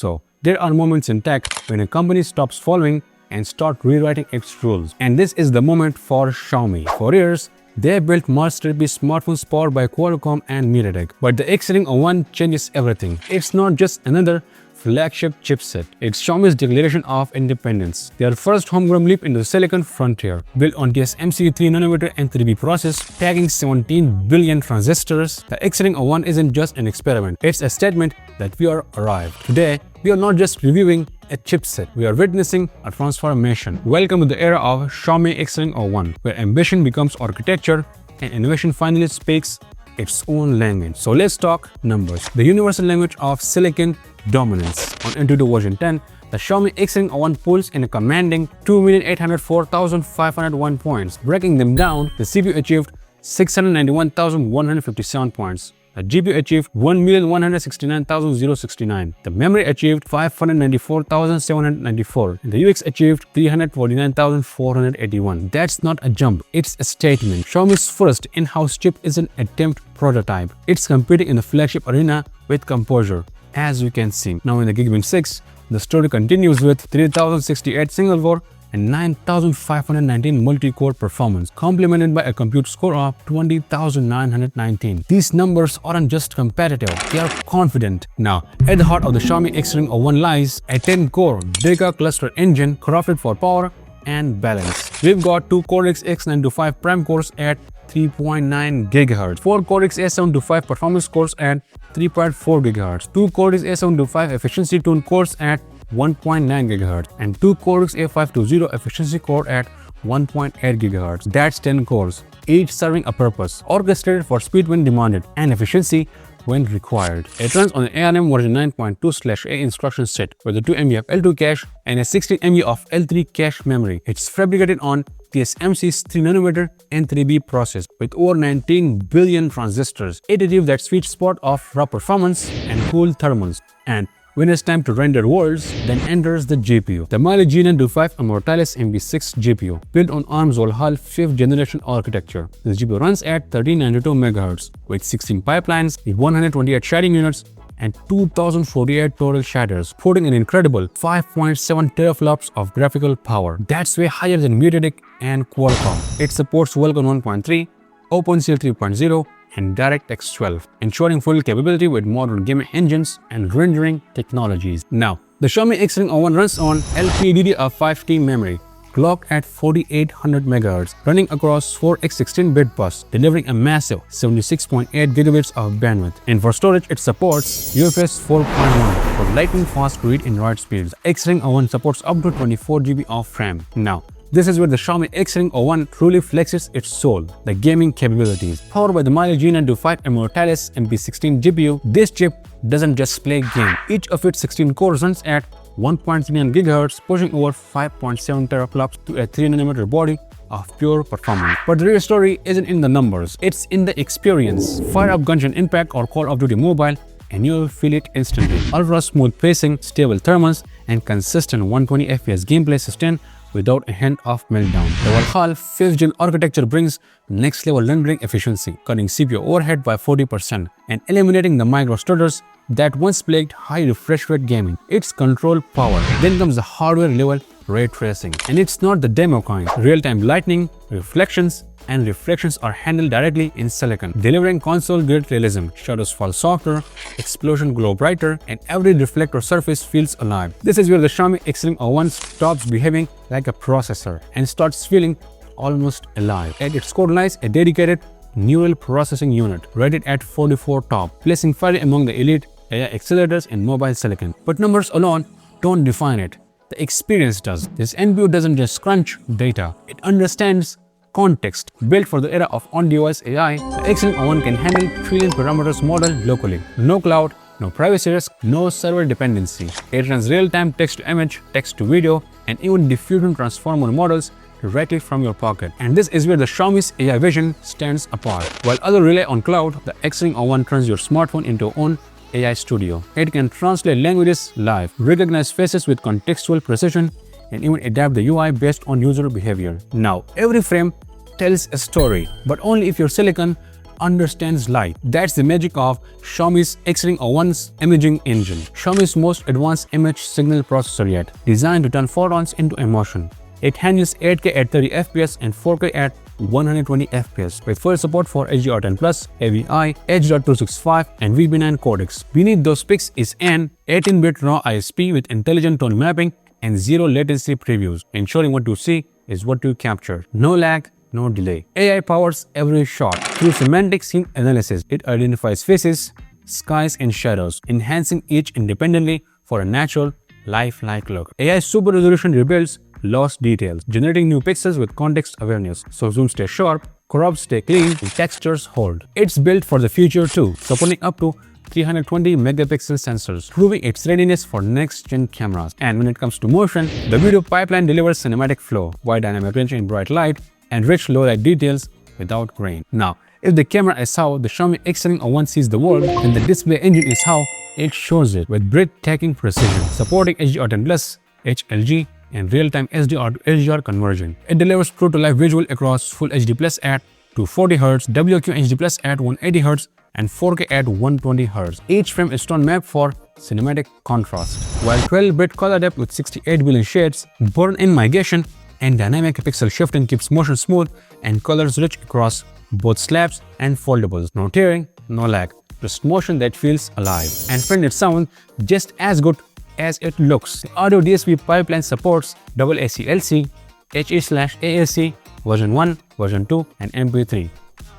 So there are moments in tech when a company stops following and start rewriting its rules. And this is the moment for Xiaomi. For years, they built masterpiece smartphones powered by Qualcomm and MediaTek. But the Xring O1 changes everything. It's not just another flagship chipset. It's Xiaomi's declaration of independence. Their first homegrown leap into the silicon frontier. Built on TSMC 3nm and 3B process, packing 17 billion transistors, the Xring O1 isn't just an experiment. It's a statement that we are arrived. Today, we are not just reviewing a chipset, we are witnessing a transformation. Welcome to the era of Xiaomi Xring O1, where ambition becomes architecture and innovation finally speaks its own language. So let's talk numbers. The universal language of silicon dominance. On AnTuTu version 10, the Xiaomi Xring O1 pulls in a commanding 2,804,501 points. Breaking them down, the CPU achieved 691,157 points. The GPU achieved 1,169,069. The memory achieved 594,794. And the UX achieved 349,481. That's not a jump, it's a statement. Xiaomi's first in-house chip is an attempt prototype. It's competing in the flagship arena with composure, as you can see. Now in the Geekbench 6, the story continues with 3,068 single-core and 9,519 multi-core performance, complemented by a compute score of 20,919. These numbers aren't just competitive, they are confident. Now, at the heart of the Xiaomi Xring O1 lies a 10-core Giga cluster engine crafted for power and balance. We've got 2 Cortex X925 Prime cores at 3.9 GHz, 4 Cortex A725 performance cores at 3.4 GHz, 2 Cortex A725 efficiency tuned cores at 1.9 GHz, and 2 Cortex A520 efficiency core at 1.8 GHz. That's 10 cores, each serving a purpose, orchestrated for speed when demanded and efficiency when required. It runs on an ARM version 9.2/A instruction set with a 2 MB of L2 cache and a 16 MB of L3 cache memory. It's fabricated on TSMC's 3nm and 3B process with over 19 billion transistors. It achieves that sweet spot of raw performance and cool thermals. And when it's time to render worlds, then enters the GPU. The Mali G925 Immortalis MB6 GPU, built on ARM's Valhalla 5th generation architecture. This GPU runs at 1392 MHz with 16 pipelines, 128 shading units, and 2048 total shaders, putting an incredible 5.7 teraflops of graphical power. That's way higher than MediaTek and Qualcomm. It supports Vulkan 1.3, OpenCL 3.0, and DirectX 12, ensuring full capability with modern gaming engines and rendering technologies. Now, the Xiaomi Xring O1 runs on LPDDR5T memory, clocked at 4800 MHz, running across 4x16-bit bus, delivering a massive 76.8 gigabits of bandwidth. And for storage, it supports UFS 4.1 for lightning-fast read and write speeds. Xring O1 supports up to 24 GB of RAM. Now, this is where the Xiaomi Xring O1 truly flexes its soul, the gaming capabilities. Powered by the Mali G925 Immortalis MP16 GPU, this chip doesn't just play game. Each of its 16 cores runs at 1.39 GHz, pushing over 5.7 teraflops to a 3nm body of pure performance. But the real story isn't in the numbers, it's in the experience. Fire up Genshin Impact or Call of Duty Mobile and you'll feel it instantly. Ultra smooth pacing, stable thermals, and consistent 120 FPS gameplay sustained without a hint of meltdown. The Valhalla 5th gen architecture brings next level rendering efficiency, cutting CPU overhead by 40% and eliminating the micro stutters that once plagued high refresh rate gaming. It's control power. Then comes the hardware level ray tracing. And it's not the demo kind. Real-time lighting, reflections, and refractions are handled directly in silicon, delivering console-grade realism. Shadows fall softer, explosions glow brighter, and every reflector surface feels alive. This is where the Xiaomi Xring O1 stops behaving like a processor and starts feeling almost alive. At its core lies a dedicated neural processing unit rated at 44 top, placing fairly among the elite AI accelerators in mobile silicon. But numbers alone don't define it. The experience does. This NPU doesn't just crunch data, it understands context. Built for the era of on-device AI, the Xring O1 can handle trillion parameters model locally. No cloud, no privacy risk, no server dependency. It runs real-time text-to-image, text-to-video, and even diffusion transformer models directly from your pocket. And this is where the Xiaomi's AI vision stands apart. While others rely on cloud, the Xring O1 turns your smartphone into your own AI studio. It can translate languages live, recognize faces with contextual precision, and even adapt the UI based on user behavior. Now, every frame tells a story, but only if your silicon understands light. That's the magic of Xiaomi's Xring O1's imaging engine. Xiaomi's most advanced image signal processor yet, designed to turn photons into emotion. It handles 8K at 30 FPS and 4K at 120 FPS with full support for HDR10+, AVI, H.265 and VB9 codecs. Beneath those specs is an 18-bit raw ISP with intelligent tone mapping and zero latency previews, ensuring what you see is what you capture. No lag, no delay. AI powers every shot. Through semantic scene analysis, it identifies faces, skies and shadows, enhancing each independently for a natural, lifelike look. AI super resolution rebuilds lost details, generating new pixels with context awareness, so zoom stays sharp, crops stay clean, and textures hold. It's built for the future too, supporting up to 320 megapixel sensors, proving its readiness for next-gen cameras. And when it comes to motion, the video pipeline delivers cinematic flow, wide dynamic range in bright light, and rich low-light details without grain. Now, if the camera is how the Xiaomi Xring O1 sees the world, then the display engine is how it shows it, with breathtaking precision, supporting HDR10+, HLG, and real-time SDR to HDR conversion. It delivers true-to-life visual across Full HD Plus at 240Hz, WQ HD Plus at 180Hz, and 4K at 120Hz. Each frame is tone mapped for cinematic contrast, while 12-bit color depth with 68 billion shades, burn-in mitigation, and dynamic pixel shifting keeps motion smooth and colors rich across both slabs and foldables. No tearing, no lag, just motion that feels alive. And friend, it sounds just as good as it looks. The audio DSP pipeline supports AAC-LC, HE/AAC, version 1, version 2, and MP3,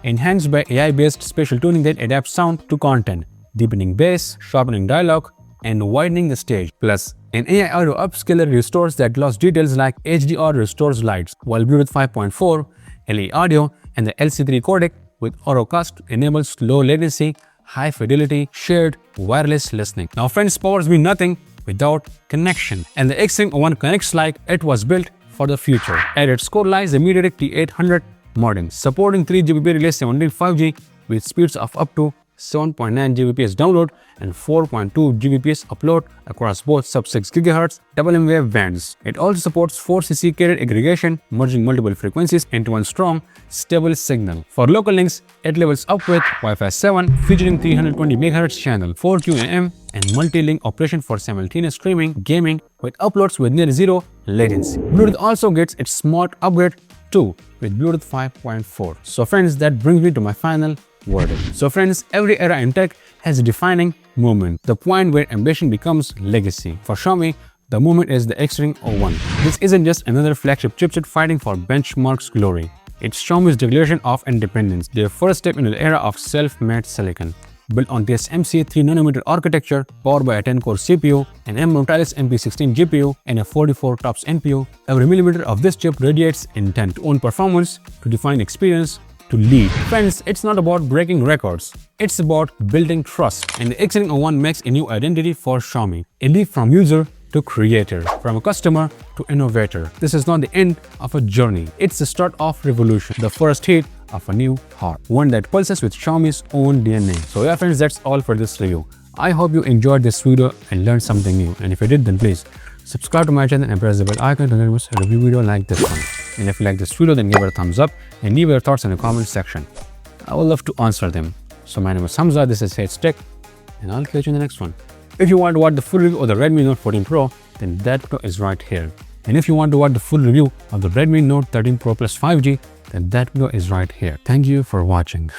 enhanced by AI-based spatial tuning that adapts sound to content, deepening bass, sharpening dialogue, and widening the stage. Plus, an AI audio upscaler restores that lost details like HDR restores lights, while Bluetooth 5.4, LE audio, and the LC3 codec with Aurocast enables low latency, high fidelity, shared wireless listening. Now friends, powers mean nothing without connection, and the Xring O1 connects like it was built for the future. At its core lies the MediaTek T800 modem, supporting 3GB release 17 5G with speeds of up to 7.9 Gbps download and 4.2 Gbps upload across both sub-6 GHz WM-wave bands. It also supports 4cc carrier aggregation, merging multiple frequencies into one strong, stable signal. For local links, it levels up with Wi-Fi 7 featuring 320 MHz channel, 4Q AM, and multi-link operation for simultaneous streaming, gaming, with uploads with near zero latency. Bluetooth also gets its smart upgrade too with Bluetooth 5.4. So friends, that brings me to my final verdict. So friends, every era in tech has a defining moment, the point where ambition becomes legacy. For Xiaomi, the moment is the Xring O1. This isn't just another flagship chipset fighting for benchmark's glory. It's Xiaomi's declaration of independence, their first step into the era of self-made silicon. Built on TSMC 3nm architecture, powered by a 10-core CPU, an Immortalis MP16 GPU, and a 44 TOPS NPU, every millimeter of this chip radiates intent to own performance, to define experience, to lead. Friends, it's not about breaking records, it's about building trust. And the Xring O1 makes a new identity for Xiaomi, a leap from user to creator, from a customer to innovator. This is not the end of a journey, it's the start of revolution, the first hit of a new heart, one that pulses with Xiaomi's own DNA. So yeah friends, that's all for this review. I hope you enjoyed this video and learned something new, and if you did, then please subscribe to my channel and press the bell icon to never miss a review video like this one. And if you like this video, then give it a thumbs up and leave your thoughts in the comment section. I would love to answer them. So my name is Hamza, this is H Tech, and I'll catch you in the next one. If you want to watch the full review of the Redmi Note 14 Pro, then that video is right here. And if you want to watch the full review of the Redmi Note 13 Pro Plus 5G, then that video is right here. Thank you for watching.